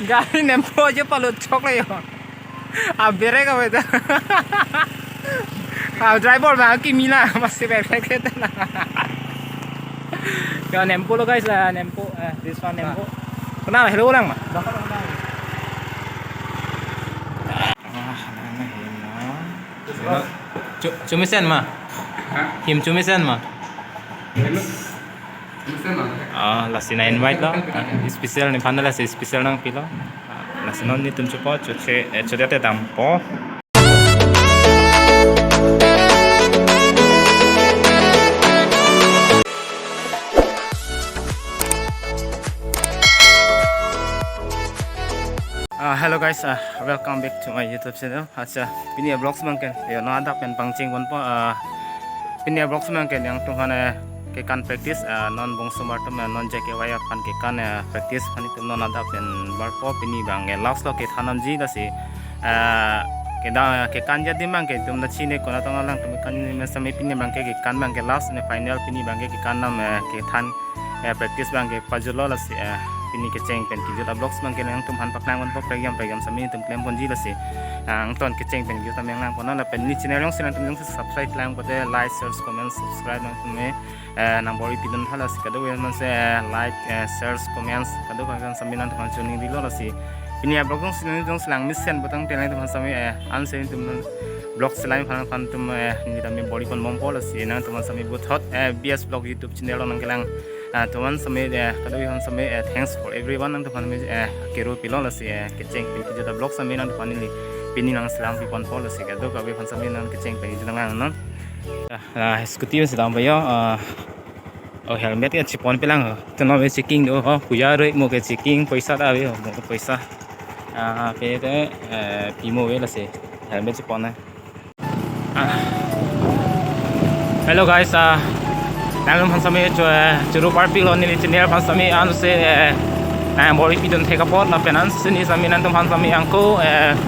गाड़ी नेम्पो aja palut chok lah yo. Bere ka beda. Driver ba kimila masih bere kita na. Yo nempo lo guys lah nempo. This one nempo. Kenapa hello lang ma? Cumisen ma? Him cumisen ma? Lasina invite lo. Special ni pandala se special nang pilo. Lasina ni tum chupo chuche chudete tampo. Hello guys, welcome back to my YouTube channel. Pinia vlogs mangken. Yo no ada pen pangcing pun po. Pinia vlogs mangken yang tuhan ke kan practice non bong sumartum non jake waya pan ke kan practice pan itu non ada pen barpo pini bang last lo ke thanam ji da si ke da ke kan jadi mang ke tum na chine ko na tong lang tum kan me same pini bang ke kan bang ke last ne final pini bang ke kan nam ke than practice bang ke pajulo la si pini ke ceng pen ki juta vlogs mang ke yang tum han paknang pon po program sami tum klem pon ji la si ang ton ke ceng pen juta meng lang pon na pen ni channel yang silang tum yang subscribe lang ko de like share comment subscribe nang tum nang bori pidon hala si kado yang man se like share comments kado kan sami nang tum chuning dilo la si pini vlog jong silang mission batang telang tum sami an se tum vlog selain fan tum ni dami bori pon mompo la si nang tum sami but hot BS vlog YouTube channel nang kelang teman sami kado yang sami thanks for everyone nang teman kero pilon la si keceng pin kita vlog sami nang teman ini pini nang selang pipon pol la si kado kabe fan sami nang keceng pin kita nang non scooty sedang bayo helmet ya cipon pilang tenon be checking do puya roi mo ke checking paisa da be mo paisa pe te pimo be la si helmet cipon na hello guys nang fan sami churu parpil on ni channel fan sami an se bori pidon theka pot na penan sini sami nan tum fan sami angko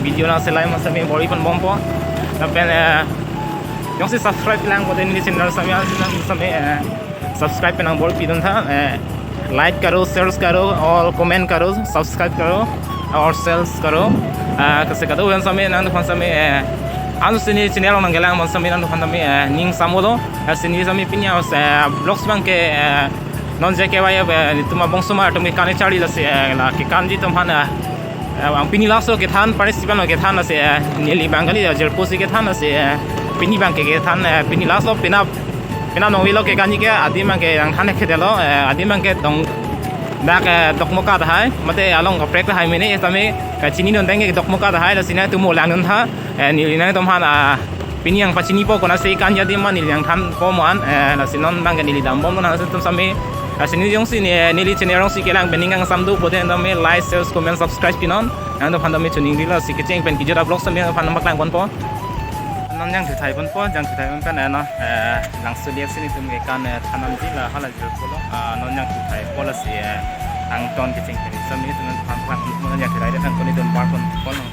video na selai fan sami bori pon bompo na pen yang si subscribe lang ko din ni channel sami an sami subscribe penang bori pidon tha like karo share karo और comment karo subscribe karo और sales karo kasi kado yan sami nan fan sami anu sini channel nang gelang man sami nan fan sami ning samodo sini sami pinya vlogs bang ke non jake waya tuma bongsuma tum ke kane chari la se la ke kanji tum hana ang pini laso ke than participant ke than se neli bangali jerposi ke than se pini bang ke than pini laso pina no wilo ke kanji ke adi mang ke ang than ke delo adi mang ke dong dak dokmoka da hai mate along oprek da hai mene tame ka chini non denge dokmoka da hai la sina tumo lang non tha nili na tum hana pini yang pachini po kona se kan jadi man nili yang than po man la sinon bang ke nili dam bom na tum sami sini jong sini nili channel si kelang beningang samdu pode ndame like share comment subscribe pinon ando phandame chuning dilo si kecheng pen kijora vlog sambe phan maklang pon po non yang thai pon po jang thai pon pen na lang suliak sini tum ke kan thanam ji la hala jor polo non yang thai pola si ang ton kecheng pen sambe tum phan maklang non yang thai dan kon idon par pon pon lang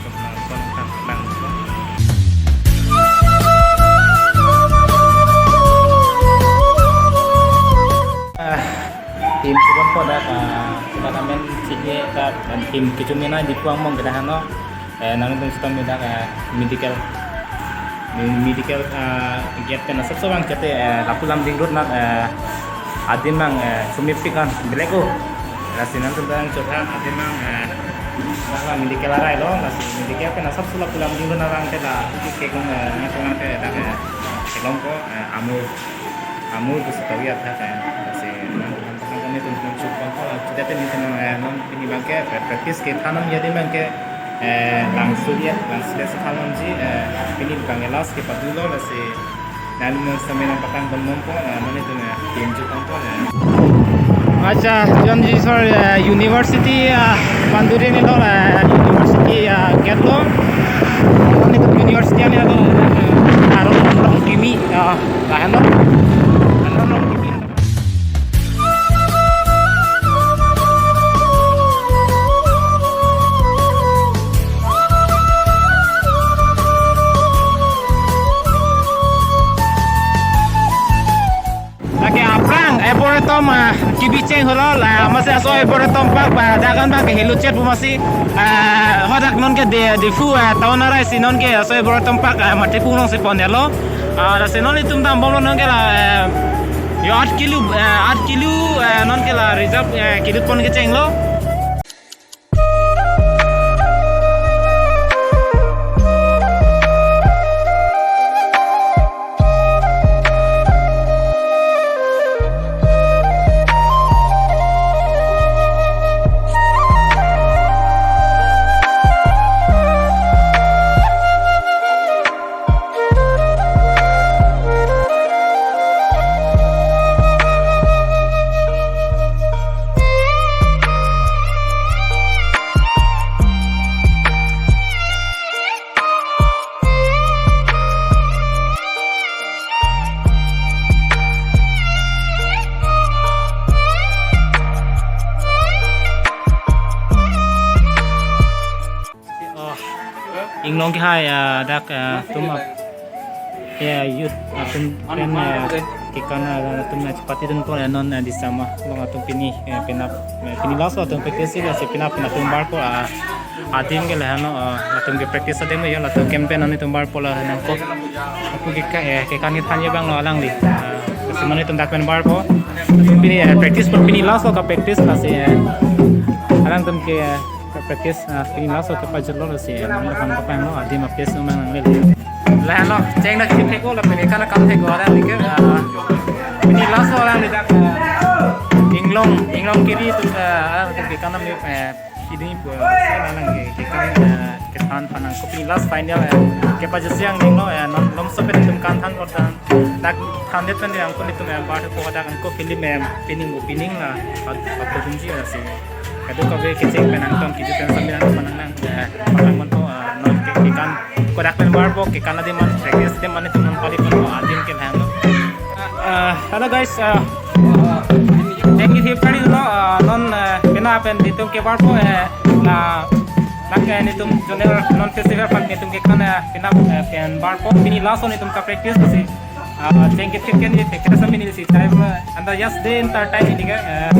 tim pun po dak kita namen sini dak dan tim kecumina di kuang mong kita hano nang tung sistem dak medical get kan सब सब ang kete lapulam dingrut na adim mang sumipikan beleko rasinan tentang coba adim mang nang medical arai lo nasi medical kan सब सब lapulam dingrut na rang tela ke kong nang te dak kelong ko amur ko sa tawiyat ha kasi kami tuntun supang ko kita ten non ini bangke practice ke thanam jadi bangke langsung sa thanam ji ini bang elas ke padulo la se namun samena patang bonmon ko mane tu tim supang ko acha jon ji sir university panduri ni lo university get lo mane tu university ni lo aro long kimi kahano tom kibiceng holo la masih soy bore tompak ba dagan ba ke helucet bu masih hodak non ke de fu tahun arai si non ke soy bore tompak mati punong si ponelo ada si non itu tam bom non ke la yo 8 kilo non ke la reserve kilo pon ke ceng lo Inglong ke hai dak tum ya yut tum pen ke kana tum na chapati dun ko non di sama long tum pini penap pini laso tum practice ya se penap na tum bar ko adim ke lehano tum ke practice ade me yo la tum campaign ani tum bar pola na ko aku ke kan ni thanye bang lo alang li semane tum dak pen bar ko pini practice por pini laso ka practice la se alang tum ke practice pini laso ke pa jelo se nam kan pa no adim apes no mang le lehano ceng nak ke ko la pini kana kam the ko ara ni ke pini laso alang ni dak inglong kiri tu ke kana me ini alang ke kan ke than panang ko pini last final ke pa jesiang ning no nom so pe tum kan than or than dak than det pen yang ko ni tum ba ko dak ko film pining la pa tunji la se kado kabe kecing penang tom kitu pen sambilan panang nang panang mon ko non ke kan ko dak pen bar bo ke kan ade man practice de man tum non pali ko adim ke hang hello guys Thank you tadi dulu non kena apa yang ditung ke barpo na nak nitum general non festival pak nitum ke kana kena pen barpo ini langsung nitum ka practice kasi thank you ni kita sambil ni si time anda yes day entar time ini kan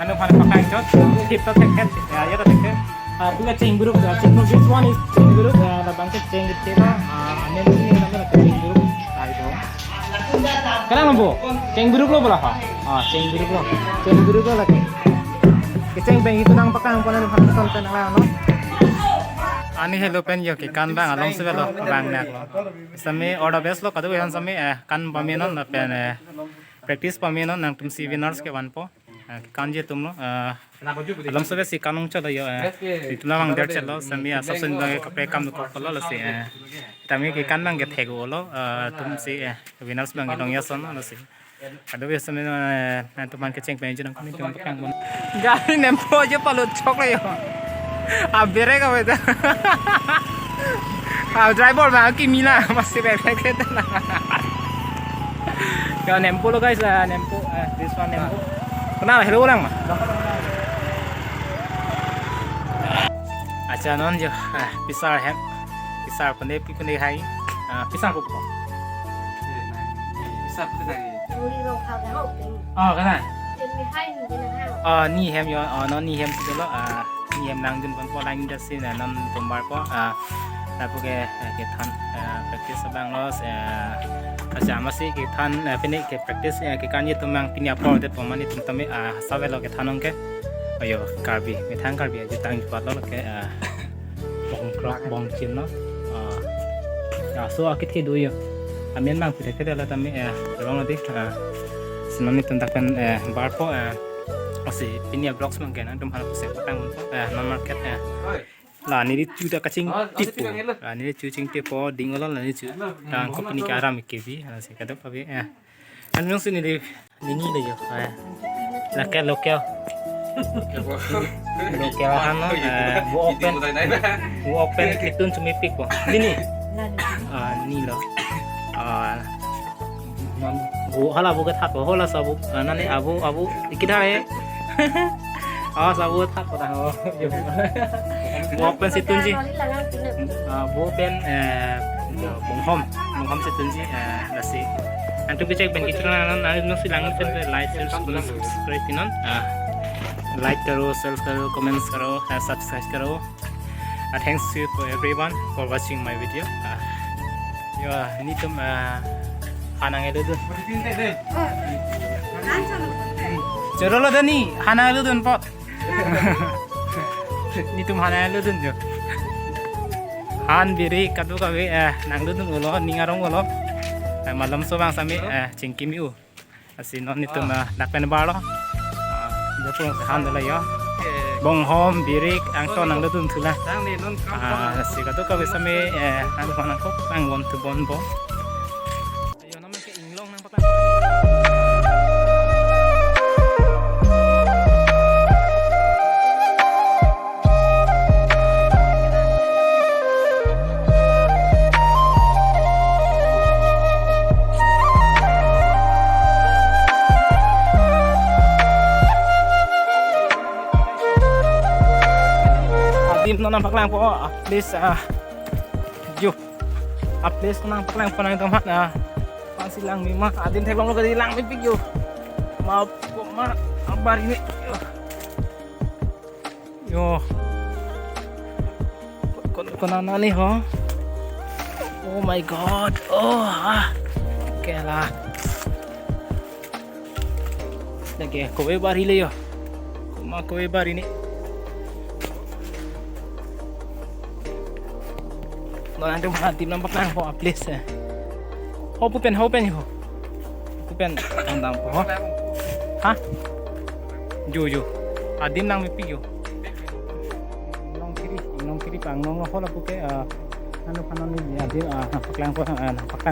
anu pan pakai jod tip to tek ya to tek punya ceng buruk this one is ceng buruk na bangke ceng gitu anen ini namanya ceng buruk itu kenapa bu ceng buruk lo berapa ceng buruk lo lagi ceng beng itu nang pakai yang panen panen pen ala no ani hello pen yo ke kan bang along se lo bang nak lo sami order best lo kadu han sami kan pamenon na pen practice pamenon nang tum si winners ke wan po kan je tum lo along se si kanung chalo yo itna bang der chalo sami सबसे बड़े कपड़े काम को कलो lo se tami ke kan bang ke thego lo tum si winners bang ke dong ya son lo se kadu be sami na tum man ke cheng pen je nang tum kang bon gari nempo je palo chok lo yo bere ka beta driver ba ki mila masih bere ke na ka nempo lo guys nempo this one nempo kenal hello lang mah acha non je pisar pandai pi pandai hai pisar ko pisar ko dai cái này ni hem yo nó ni hem tu lo ni hem nang jun pon po lang da sin non tumbar po ta po ke than practice bang lo acha masih ke than pini ke practice ke kan ye tumang pinya po de po mani tum tame sabe lo ke thanong ke ayo karbi me thang karbi je tang pa lo ke bong krok bong chin no so akit ke do yo amen mang pite ke la tame bang lo dik senoni tentang pen bar po masih pinya blocks mangken dum hal se patang non market la ni chu da kaching tip la ni chu ching tip po ding lo la ni chu tang ko pini ka ram ke bi se ka do pa bi an nong sini ni ni le yo la ke local han no bu open kitun cumi pik po ni ni lo bu hala bu ka thak ho la sabu nani abu ikida he sabu thak ko ta ho bu open situn ji bu open bong hom situn ji nasi antum ke cek ben kita nan silang pen like share subscribe non like karo share karo comments karo subscribe karo thanks you to everyone for watching my video ini tum hanang edu Cerolo dani hana edu don pot ini tum hana edu don jo han biri kadu kawe nang dun ulo ningarong ulo malam so bang sami cingkimi u asin non itu nakpen balo jopo han dala yo bong hom birik angto nang dun thula si kadu kawe sami ang nang ko ang won tu bon bo ayo naman ke inglong nang patang nang paklang po please yo please nang paklang po nang teman silang mima adim teklong lo kadilang mipik yo maaf kok ma abar ini yo konana nih ho oh my god kela lagi kowe bari le yo ma kowe bari ini nanti tim nampak nang po please ho pupen yo pupen ang po ha jo adim nang mipi yo nong kiri pang nong ho la puke ano kanon ni adim napaklang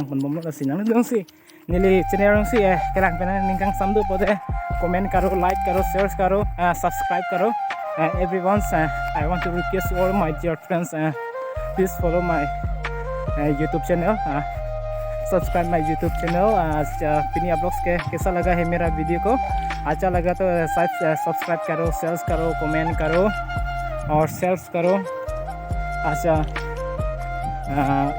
pon bom la sinang dong si nili channel si kelang penan ningkang samdu pode comment karo like karo share karo subscribe karo everyone I want to request all my dear friends please follow my YouTube channel subscribe my YouTube channel पिनिया ब्लॉग्स के कैसा लगा है मेरा वीडियो को अच्छा लगा तो सब्सक्राइब करो शेयर करो कमेंट करो और शेयर करो अच्छा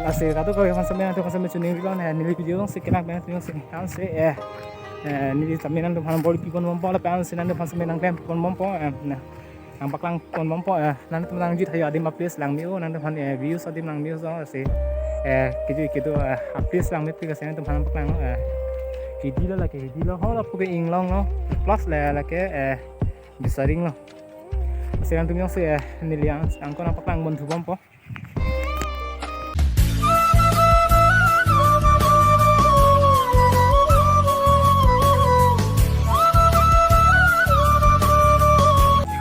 ऐसे का तो कोई समय चुनी नीली वीडियो से केना मैं तो से हम से नीली तमिलन तो हम बॉडी पीपल मम पा पैन से नंदे फंस में नंग टेम पीपल मम पा ang paklang kon mompo nan tumang jit hayo adim aplis lang miu nan tuhan views adim lang miu so se kidu aplis lang mit pika sen tuhan paklang hidilo la ke hidilo ho la puke inglong no plus la ke bisaring no se kan tumyong se niliang ang kon paklang bon thubom po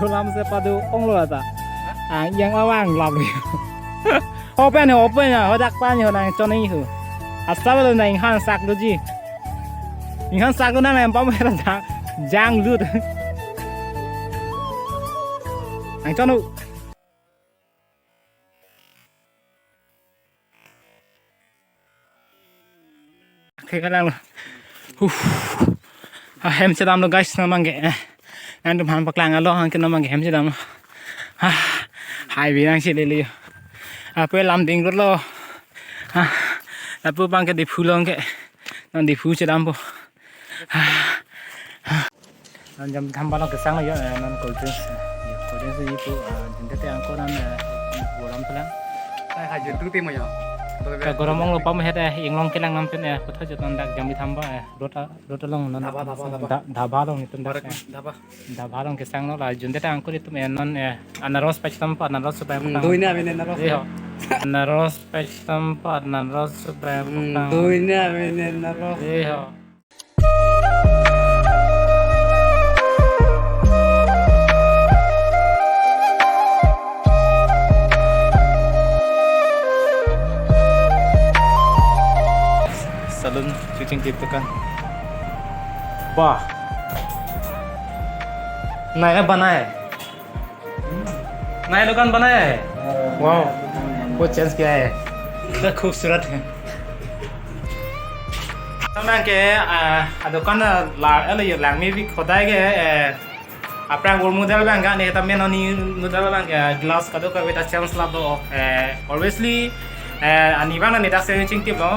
làm sẽ bắt đầu ông lo ta yang awang làm đi open à họ đặt ban họ này cho nên hử sao bây giờ này han sạc được gì han sạc được này bao nhiêu là giang lướt anh cho nó cái đang em sẽ làm được guys nó mang cái anh tụi hắn paklang alo han kena mang hem sedam hai birang si leli pe lam ding lo lapu bang ke di phulong ke nan di phu sedam po nan jam thambalo ke sang yo nan cold drinks yi pu jinte te angko nan bolam pelang ai ha je tu te mo yo ka goromong lo pam het inglong kelang nam pen kotha jotan dak jam di thamba rota long nan dhaba long itun dak dhaba long ke sang no la junde ta angko itu non anaros pachtam pa anaros supaya doina bene anaros anaros pachtam pa anaros supaya doina bene anaros salon syuting gitu kan wah नया बनाया है नया दुकान बनाया है वाह वो चेंज किया है इतना खूबसूरत है मैं के दुकान लांग में भी खोदाए गए अपना गोल मुदल बैंक ने तमें ननी मुदल बैंक ग्लास का तो कभी चेंज लाभ ऑब्वियसली अनिवार्य नेता से चिंतित no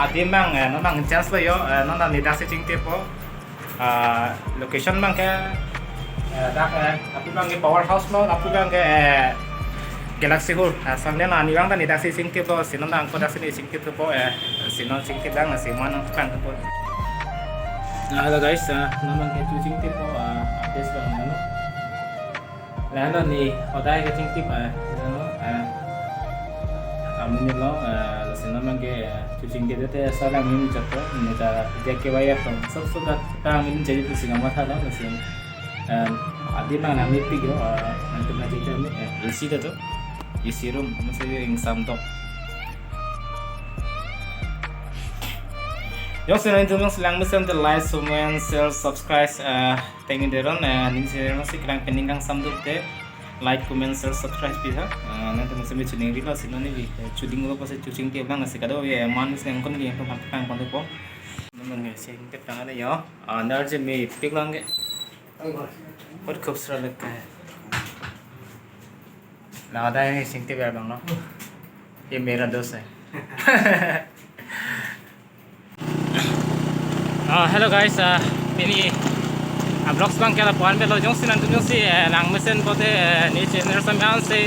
adi mang nó mang chance lo yo nó là ni dak se ching te po location mang ke dak api mang ke power house mo api mang ke Galaxy Hall sang na ni bang ta ni dak se ching te po sinon ang ko dak se ni ching te po sinon ching te dang na si man ang kan po hello guys nó mang ke chu ching te po update bang no là ni odai ke ching te no mình nó là xin nó mang cái chương trình kia thế sao làm mình chặt đó người ta dạy cái bài học sắp sắp đặt ta mình chơi từ sinh hoạt đó là xin adi mang nami pigyo nanti na dito mi AC da to AC room masih yung samtok yung sila itu mang silang mesen the like comment share subscribe tingin deron nin sila masih kerang peninggang samtok te like comment share subscribe bisa nanti masih mi chuning rilo sino ni chuding lo pasti chucing tiap lang nasi kado ya manis yang kon yang pang pang pang po naman ngi sing tiap lang ada yo nar je mi pik lang ge बहुत खूबसूरत लगता है लगता है सिंगते प्यार बंगलो ये मेरा दोस्त है hello guys ini vlogs bang kala puan belo jong sinan tunjong si lang mesen pote ni channel samyan se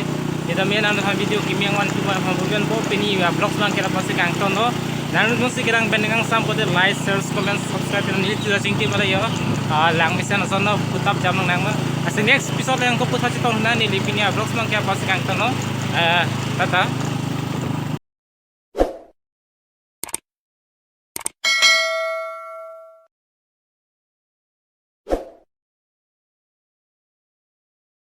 ida mena na video kimyang wan tuba pambugan po pini vlogs bang kala pasi kang tono nan tunjong si kirang bendengang sam pote like share comment subscribe ni chira singti bala yo lang mesen sono putap jam nang ma as next episode yang ko puta ci ton na ni lipini vlogs bang kala pasi kang tono tata